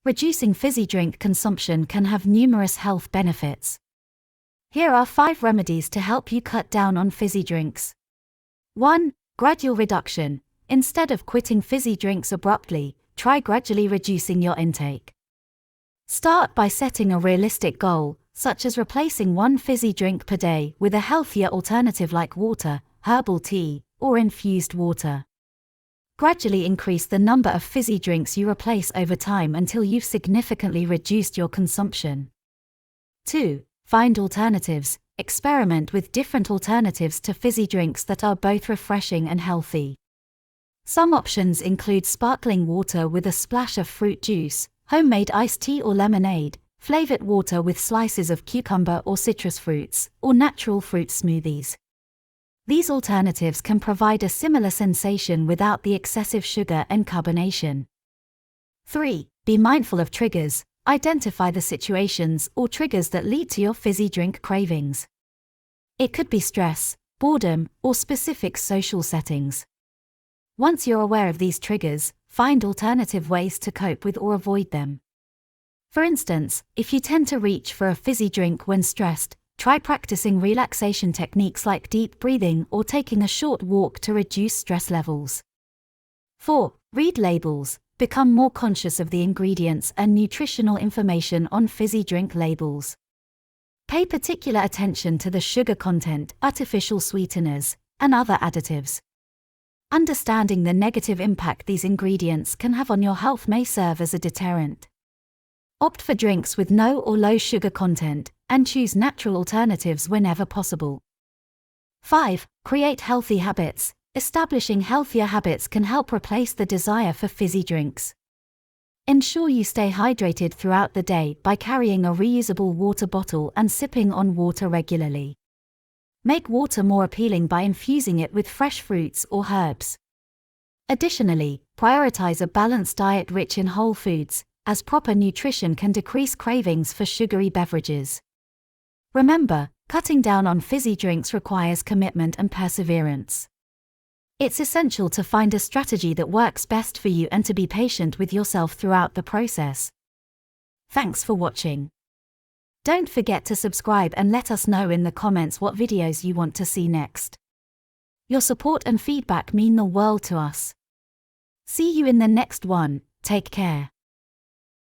Reducing fizzy drink consumption can have numerous health benefits. Here are 5 remedies to help you cut down on fizzy drinks. 1. Gradual reduction. Instead of quitting fizzy drinks abruptly, try gradually reducing your intake. Start by setting a realistic goal, such as replacing 1 fizzy drink per day with a healthier alternative like water, herbal tea, or infused water. Gradually increase the number of fizzy drinks you replace over time until you've significantly reduced your consumption. 2. Find alternatives. Experiment with different alternatives to fizzy drinks that are both refreshing and healthy. Some options include sparkling water with a splash of fruit juice, homemade iced tea or lemonade, flavored water with slices of cucumber or citrus fruits, or natural fruit smoothies. These alternatives can provide a similar sensation without the excessive sugar and carbonation. 3. Be mindful of triggers. Identify the situations or triggers that lead to your fizzy drink cravings. It could be stress, boredom, or specific social settings. Once you're aware of these triggers, find alternative ways to cope with or avoid them. For instance, if you tend to reach for a fizzy drink when stressed, try practicing relaxation techniques like deep breathing or taking a short walk to reduce stress levels. 4. Read labels. Become more conscious of the ingredients and nutritional information on fizzy drink labels. Pay particular attention to the sugar content, artificial sweeteners, and other additives. Understanding the negative impact these ingredients can have on your health may serve as a deterrent. Opt for drinks with no or low sugar content, and choose natural alternatives whenever possible. 5. Create healthy habits. Establishing healthier habits can help replace the desire for fizzy drinks. Ensure you stay hydrated throughout the day by carrying a reusable water bottle and sipping on water regularly. Make water more appealing by infusing it with fresh fruits or herbs. Additionally, prioritize a balanced diet rich in whole foods, as proper nutrition can decrease cravings for sugary beverages. Remember, cutting down on fizzy drinks requires commitment and perseverance. It's essential to find a strategy that works best for you and to be patient with yourself throughout the process. Thanks for watching. Don't forget to subscribe and let us know in the comments what videos you want to see next. Your support and feedback mean the world to us. See you in the next one. Take care.